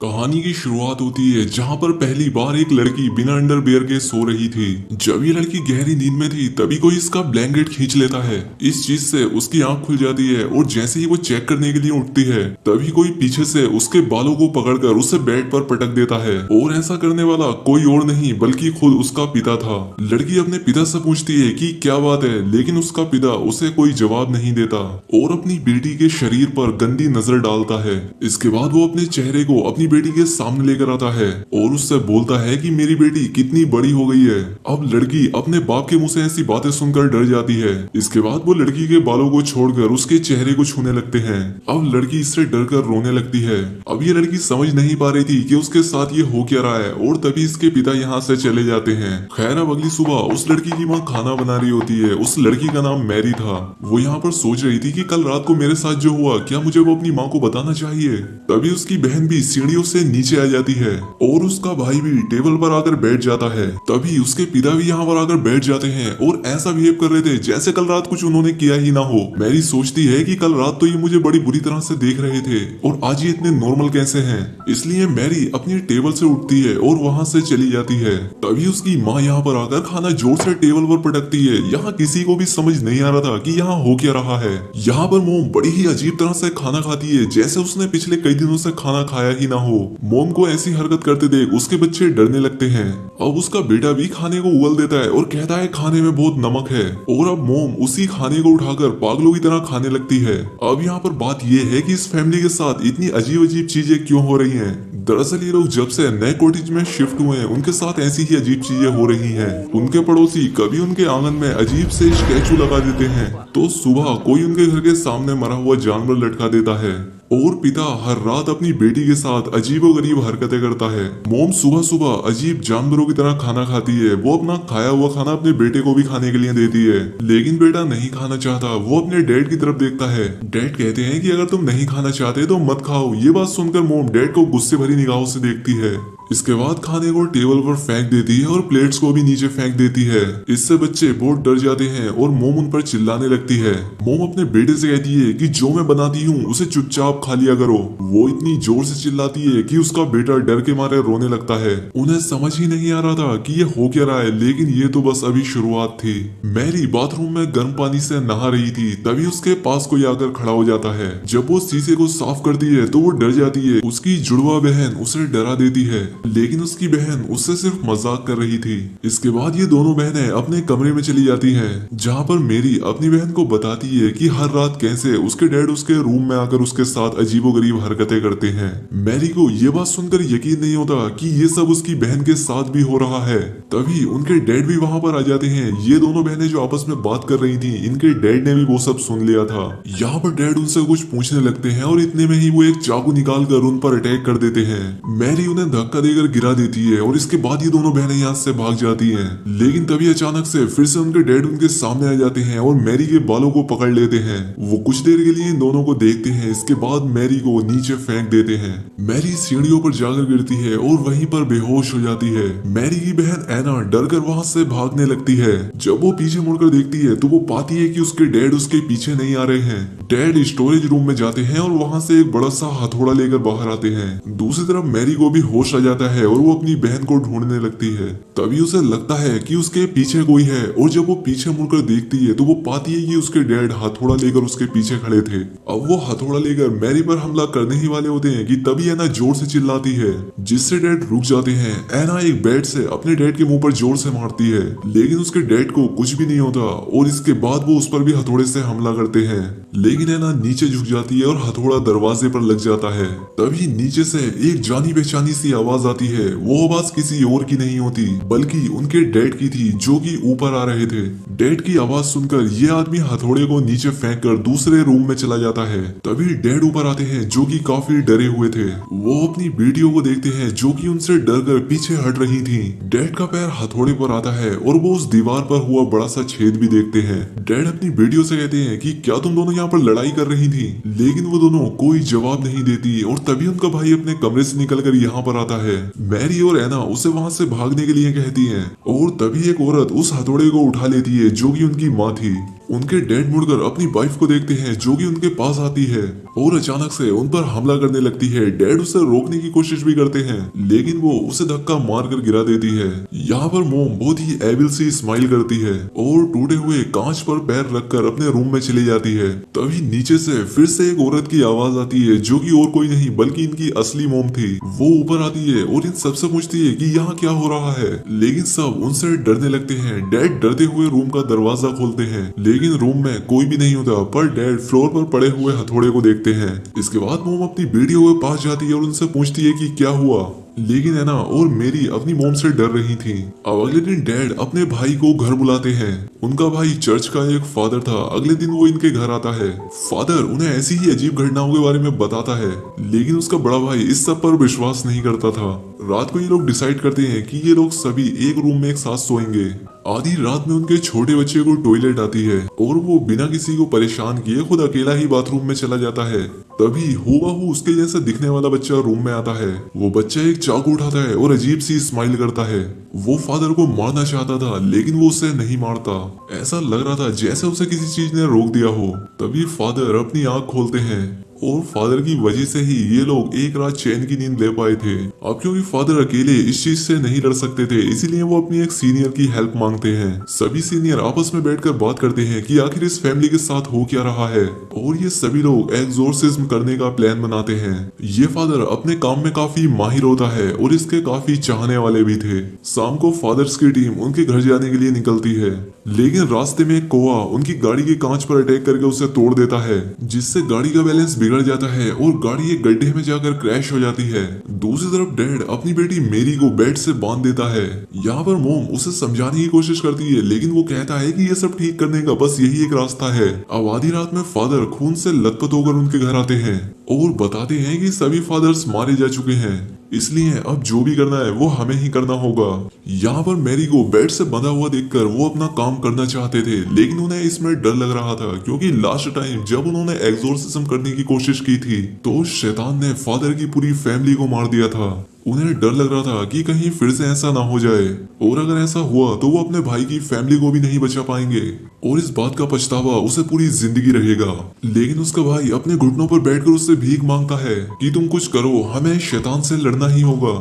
कहानी की शुरुआत होती है जहां पर पहली बार एक लड़की बिना अंडरवियर के सो रही थी। जब ये लड़की गहरी नींद में थी तभी कोई इसका ब्लैंकेट खींच लेता है। इस चीज से उसकी आंख खुल जाती है और जैसे ही वो चेक करने के लिए उठती है तभी कोई पीछे से उसके बालों को पकड़कर उसे बेड पर पटक देता है। और ऐसा करने वाला कोई और नहीं बल्कि खुद उसका पिता था। लड़की अपने पिता से पूछती है कि क्या बात है, लेकिन उसका पिता उसे कोई जवाब नहीं देता और अपनी बेटी के शरीर पर गंदी नजर डालता है। इसके बाद वो अपने चेहरे को अपनी बेटी के सामने लेकर आता है और उससे बोलता है कि मेरी बेटी कितनी बड़ी हो गई है। अब लड़की अपने बाप के मुंह से ऐसी बातें सुनकर डर जाती है। इसके बाद वो लड़की के बालों को छोड़कर उसके चेहरे को छूने लगते हैं। अब लड़की इससे डरकर रोने लगती है। अब ये लड़की समझ नहीं पा रही थी कि उसके साथ ये हो क्या रहा है और तभी इसके पिता यहाँ से चले जाते हैं। खैर अब अगली सुबह उस लड़की की माँ खाना बना रही होती है। उस लड़की का नाम मैरी था। वो यहाँ पर सोच रही थी कि कल रात को मेरे साथ जो हुआ क्या मुझे वो अपनी माँ को बताना चाहिए। तभी उसकी बहन भी सीढ़ियों से नीचे आ जाती है और उसका भाई भी टेबल पर आकर बैठ जाता है। तभी उसके पिता भी यहाँ पर आकर बैठ जाते हैं और ऐसा बिहेव कर रहे थे जैसे कल रात कुछ उन्होंने किया ही ना हो। मैरी सोचती है कि कल रात तो ये मुझे बड़ी बुरी तरह से देख रहे थे और आज ये इतने नॉर्मल कैसे हैं। इसलिए मैरी अपनी टेबल से उठती है और वहाँ से चली जाती है। तभी उसकी माँ यहाँ पर आकर खाना जोर से टेबल पर पटकती है। यहाँ किसी को भी समझ नहीं आ रहा था कि यहाँ हो क्या रहा है। यहाँ पर मोम बड़ी ही अजीब तरह से खाना खाती है जैसे उसने पिछले कई दिनों से खाना खाया ही ना हो। मोम को ऐसी हरकत करते देख उसके बच्चे डरने लगते हैं। अब उसका बेटा भी खाने को उगल देता है और कहता है खाने में बहुत नमक है और अब मोम उसी खाने को उठाकर पागलों की तरह खाने लगती है। अब यहाँ पर बात यह है कि इस फैमिली के साथ इतनी अजीब अजीब चीजें क्यों हो रही हैं। दरअसल ये लोग जब से नए कॉटेज में शिफ्ट हुए हैं उनके साथ ऐसी ही अजीब चीजें हो रही हैं। उनके पड़ोसी कभी उनके आंगन में अजीब से स्टैचू लगा देते हैं तो सुबह कोई उनके घर के सामने मरा हुआ जानवर लटका देता है और पिता हर रात अपनी बेटी के साथ अजीबोगरीब हरकतें करता है। मोम सुबह सुबह अजीब जानवरों की तरह खाना खाती है। वो अपना खाया हुआ खाना अपने बेटे को भी खाने के लिए देती है, लेकिन बेटा नहीं खाना चाहता। वो अपने डैड की तरफ देखता है। डैड कहते हैं कि अगर तुम नहीं खाना चाहते तो मत खाओ। ये बात सुनकर मोम डैड को गुस्से भरी निगाहों से देखती है। इसके बाद खाने को टेबल पर फेंक देती है और प्लेट्स को भी नीचे फेंक देती है। इससे बच्चे बहुत डर जाते हैं और मोम उन पर चिल्लाने लगती है। मोम अपने बेटे से कहती है कि जो मैं बनाती हूँ उसे चुपचाप खा लिया करो। वो इतनी जोर से चिल्लाती है कि उसका बेटा डर के मारे रोने लगता है। उन्हें समझ ही नहीं आ रहा था कि ये हो क्या रहा है, लेकिन ये तो बस अभी शुरुआत थी। मैरी बाथरूम में गर्म पानी से नहा रही थी तभी उसके पास कोई आकर खड़ा हो जाता है। जब वो शीशे को साफ करती है तो वो डर जाती है। उसकी जुड़वा बहन उसे डरा देती है, लेकिन उसकी बहन उससे सिर्फ मजाक कर रही थी। इसके बाद ये दोनों बहनें अपने कमरे में चली जाती हैं, जहाँ पर मेरी अपनी बहन को बताती है कि हर रात कैसे उसके डैड उसके रूम में आकर उसके साथ अजीबोगरीब हरकतें करते हैं। मैरी को ये बात सुनकर यकीन नहीं होता कि ये सब उसकी बहन के साथ भी हो रहा है। तभी उनके डैड भी वहाँ पर आ जाते हैं। ये दोनों बहनें जो आपस में बात कर रही थी, इनके डैड ने भी वो सब सुन लिया था। यहाँ पर डैड उनसे कुछ पूछने लगते हैं और इतने में ही वो एक चाकू निकाल कर उन पर अटैक कर देते हैं। मैरी उन्हें धक्का देकर गिरा देती है और इसके बाद ये दोनों बहनें यहाँ से भाग जाती हैं। लेकिन तभी अचानक से फिर से उनके डैड उनके सामने आ जाते हैं और मैरी के बालों को पकड़ लेते हैं। वो कुछ देर के लिए इन दोनों को देखते हैं। इसके बाद मैरी को नीचे फेंक देते हैं। मैरी सीढ़ियों पर जाकर गिरती है और वहीं पर बेहोश हो जाती है। मैरी की बहन एना डर कर वहाँ से भागने लगती है। जब वो पीछे मुड़कर देखती है तो वो पाती है कि उसके डैड उसके पीछे नहीं आ रहे हैं। डैड स्टोरेज रूम में जाते हैं और वहाँ से एक बड़ा सा हथौड़ा लेकर बाहर आते हैं। दूसरी तरफ मैरी को भी होश आ जाता है और वो अपनी बहन को ढूंढने लगती है। तभी उसे लगता है कि उसके पीछे कोई है और जब वो पीछे मुड़कर देखती है तो वो पाती है कि उसके डैड हथौड़ा लेकर उसके पीछे खड़े थे। अब वो हथौड़ा लेकर मैरी पर हमला करने ही वाले होते हैं कि तभी एना जोर से चिल्लाती है, जिससे डैड रुक जाते हैं। एना एक बैट से अपने डैड के मुंह पर जोर से मारती है, लेकिन उसके डैड को कुछ भी नहीं होता और इसके बाद वो उस पर भी हथौड़े से हमला करते हैं। लेकिन एना नीचे झुक जाती है और हथौड़ा दरवाजे पर लग जाता है। तभी नीचे से एक जानी पहचानी सी आवाज आती है। वो आवाज किसी और की नहीं होती बल्कि उनके डैड की थी, जो कि ऊपर आ रहे थे। डैड की आवाज सुनकर ये आदमी हथौड़े को नीचे फेंककर दूसरे रूम में चला जाता है। तभी डैड ऊपर आते हैं, जो कि काफी डरे हुए थे। वो अपनी बेटियों को देखते हैं जो कि उनसे डर कर पीछे हट रही थी। डैड का पैर हथौड़े पर आता है और वो उस दीवार पर हुआ बड़ा सा छेद भी देखते हैं। डैड अपनी बेटियों से कहते हैं कि क्या तुम दोनों यहाँ पर लड़ाई कर रही थी, लेकिन वो दोनों कोई जवाब नहीं देती। और तभी उनका भाई अपने कमरे से निकलकर यहाँ पर आता है। मैरी और एना उसे वहाँ से भागने के लिए कहती हैं और तभी एक औरत उस हथौड़े को उठा लेती है, जो कि उनकी माँ थी। उनके डैड मुड़कर अपनी वाइफ को देखते हैं जो कि उनके पास आती है और अचानक से उन पर हमला करने लगती है। डैड उसे रोकने की कोशिश भी करते हैं लेकिन वो उसे धक्का मारकर गिरा देती है। यहाँ पर मोम बहुत ही एविल सी स्माइल करती है और टूटे हुए कांच पर पैर रखकर अपने रूम में चली जाती है। तभी नीचे से फिर से एक औरत की आवाज आती है जो कि और कोई नहीं बल्कि इनकी असली मोम थी। वो ऊपर आती है और इन सबसे पूछती है कि यहाँ क्या हो रहा है, लेकिन सब उनसे डरने लगते हैं। डैड डरते हुए रूम का दरवाजा खोलते हैं लेकिन रूम में कोई भी नहीं होता, पर डैड फ्लोर पर पड़े हुए हथौड़े को देखते हैं। इसके बाद मोम अपनी बेटियों के पास जाती है और उनसे पूछती है कि क्या हुआ, लेकिन एना और मेरी अपनी मोम से डर रही थी। अब अगले दिन डैड अपने भाई को घर बुलाते हैं। उनका भाई चर्च का एक फादर था। अगले दिन वो इनके घर आता है। फादर उन्हें ऐसी ही अजीब घटनाओं के बारे में बताता है लेकिन उसका बड़ा भाई इस सब पर विश्वास नहीं करता था। रात को ये लोग डिसाइड करते हैं कि ये लोग सभी एक रूम में एक साथ सोएंगे। आधी रात में उनके छोटे बच्चे को टॉयलेट आती है और वो बिना किसी को परेशान किए खुद अकेला ही बाथरूम में चला जाता है। तभी हूबहू उसके जैसा दिखने वाला बच्चा रूम में आता है। वो बच्चा एक चाकू उठाता है और अजीब सी स्माइल करता है। वो फादर को मारना चाहता था लेकिन वो उसे नहीं मारता। ऐसा लग रहा था जैसे उसे किसी चीज ने रोक दिया हो। तभी फादर अपनी आंख खोलते हैं और फादर की वजह से ही ये लोग एक रात चैन की नींद ले पाए थे। अब क्योंकि फादर अकेले इस चीज से नहीं लड़ सकते थे इसीलिए वो अपनी एक सीनियर की हेल्प मांगते हैं। सभी सीनियर आपस में बैठकर बात करते हैं कि आखिर इस फैमिली के साथ हो क्या रहा है और ये सभी लोग एक्सोर्सिज्म करने का प्लान बनाते हैं। ये फादर अपने काम में काफी माहिर होता है और इसके काफी चाहने वाले भी थे। शाम को फादर्स की टीम उनके घर जाने के लिए निकलती है लेकिन रास्ते में कोआ उनकी गाड़ी के कांच पर अटैक करके उसे तोड़ देता है जिससे गाड़ी का बैलेंस बिगड़ जाता है और गाड़ी एक गड्ढे में जाकर क्रैश हो जाती है। दूसरी तरफ डैड अपनी बेटी मेरी को बेड से बांध देता है। यहाँ पर मोम उसे समझाने की कोशिश करती है लेकिन वो कहता है कि ये सब ठीक करने का बस यही एक रास्ता है। अब आधी रात में फादर खून से लथपथ होकर उनके घर आते हैं और बताते हैं कि सभी फादर्स मारे जा चुके हैं इसलिए अब जो भी करना है वो हमें ही करना होगा। यहाँ पर मैरी को बेड से बंधा हुआ देखकर वो अपना काम करना चाहते थे लेकिन उन्हें इसमें डर लग रहा था क्योंकि लास्ट टाइम जब उन्होंने एक्सोर्सिज्म करने की कोशिश की थी तो शैतान ने फादर की पूरी फैमिली को मार दिया था। उन्हें डर लग रहा था कि कहीं फिर से ऐसा ना हो जाए और अगर ऐसा हुआ तो वो अपने भाई की फैमिली को भी नहीं बचा पाएंगे और इस बात का पछतावा उसे पूरी जिंदगी रहेगा। लेकिन उसका भाई अपने घुटनों पर बैठकर उससे भीख मांगता है कि तुम कुछ करो, हमें शैतान से लड़ना ही होगा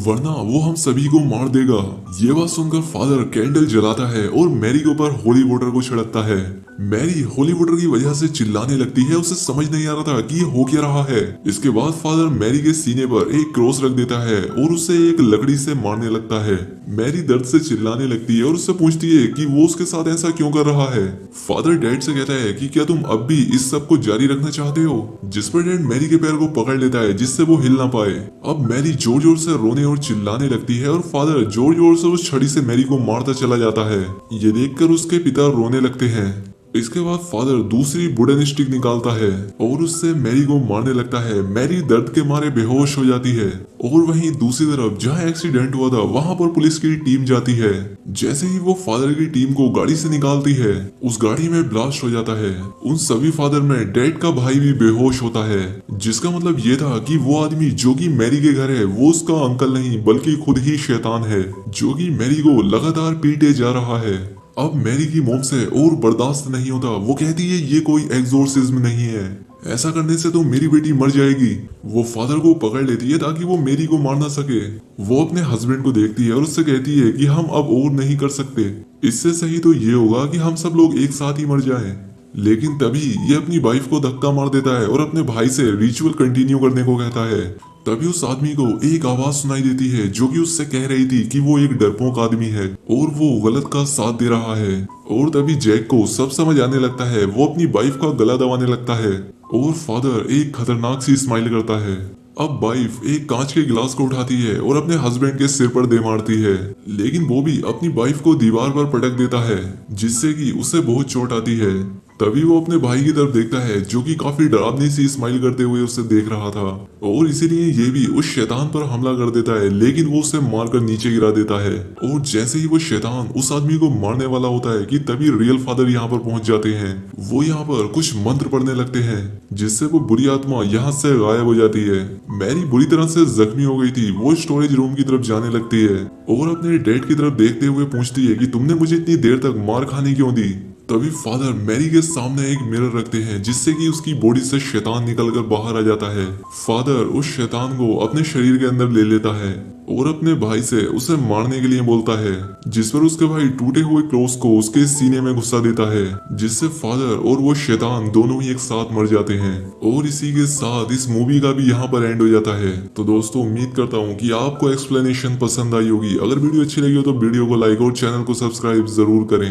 वरना वो हम सभी को मार देगा। ये बात सुनकर फादर कैंडल जलाता है और मैरी के ऊपर होली वाटर को छिड़कता है। मैरी होली वाटर की वजह से चिल्लाने लगती है। उसे समझ नहीं आ रहा था कि ये हो क्या रहा है। इसके बाद फादर मैरी के सीने पर एक क्रॉस रख देता है और उसे एक लकड़ी से मारने लगता है। मैरी दर्द से चिल्लाने लगती है और उससे पूछती है कि वो उसके साथ ऐसा क्यों कर रहा है। फादर डैड से कहता है कि क्या तुम अब भी इस सब को जारी रखना चाहते हो, जिस पर डैड मैरी के पैर को पकड़ लेता है जिससे वो हिल ना पाए। अब मैरी जोर जोर से रोने और चिल्लाने लगती है और फादर जोर जोर से उस छड़ी से मैरी को मारता चला जाता है। ये देखकर उसके पिता रोने लगते हैं। इसके बाद फादर दूसरी वुडन स्टिक निकालता है और उससे मैरी को मारने लगता है। मैरी दर्द के मारे बेहोश हो जाती है और वहीं दूसरी तरफ जहां एक्सीडेंट हुआ था वहां पर पुलिस की टीम जाती है। जैसे ही वो फादर की टीम को गाड़ी से निकालती है उस गाड़ी में ब्लास्ट हो जाता है। उन सभी फादर में डैड का भाई भी बेहोश होता है, जिसका मतलब ये था कि वो आदमी जो कि मैरी के घर है वो उसका अंकल नहीं बल्कि खुद ही शैतान है जो कि मैरी को लगातार पीटे जा रहा है। अब मैरी की मोम से और बर्दाश्त नहीं होता। वो कहती है ये कोई एक्सोर्सिज्म नहीं है, ऐसा करने से तो मेरी बेटी मर जाएगी। वो फादर को पकड़ लेती है ताकि वो मेरी को मार ना सके। वो अपने हस्बैंड को देखती है और उससे कहती है कि हम अब और नहीं कर सकते, इससे सही तो ये होगा कि हम सब लोग एक साथ ही मर जाएं। लेकिन तभी ये अपनी वाइफ को धक्का मार देता है और अपने भाई से रिचुअल कंटिन्यू करने को कहता है। तभी उस आदमी को एक आवाज सुनाई देती है जो कि उससे कह रही थी कि वो एक डरपोक आदमी है और वो गलत का साथ दे रहा है। और तभी जैक को सब समझ आने लगता है। वो अपनी वाइफ का गला दबाने लगता है और फादर एक खतरनाक सी स्माइल करता है। अब वाइफ एक कांच के गिलास को उठाती है और अपने हस्बैंड के सिर पर दे मारती है, लेकिन वो भी अपनी वाइफ को दीवार पर पटक देता है जिससे कि उसे बहुत चोट आती है। तभी वो अपने भाई की तरफ देखता है जो कि काफी डरावनी सी स्माइल करते हुए उसे देख रहा था और इसीलिए ये भी उस शैतान पर हमला कर देता है, लेकिन वो उसे मारकर नीचे गिरा देता है। और जैसे ही वो शैतान उस आदमी को मारने वाला होता है कि तभी रियल फादर यहाँ पर पहुंच जाते हैं। वो यहाँ पर कुछ मंत्र पढ़ने लगते हैं जिससे वो बुरी आत्मा यहाँ से गायब हो जाती है। मैरी बुरी तरह से जख्मी हो गई थी। वो स्टोरेज रूम की तरफ जाने लगती है और अपने डैड की तरफ देखते हुए पूछती है कि तुमने मुझे इतनी देर तक मार खाने क्यों दी। तभी फादर मैरी के सामने एक मिरर रखते हैं जिससे कि उसकी बॉडी से शैतान निकलकर बाहर आ जाता है। फादर उस शैतान को अपने शरीर के अंदर ले लेता है और अपने भाई से उसे मारने के लिए बोलता है, जिस पर उसके भाई टूटे हुए क्रॉस को उसके सीने में घुसा देता है, जिससे फादर और वो शैतान दोनों ही एक साथ मर जाते हैं। और इसी के साथ इस मूवी का भी यहाँ पर एंड हो जाता है। तो दोस्तों उम्मीद करता हूँ कि आपको एक्सप्लेनेशन पसंद आई होगी। अगर वीडियो अच्छी लगी हो तो वीडियो को लाइक और चैनल को सब्सक्राइब जरूर करें।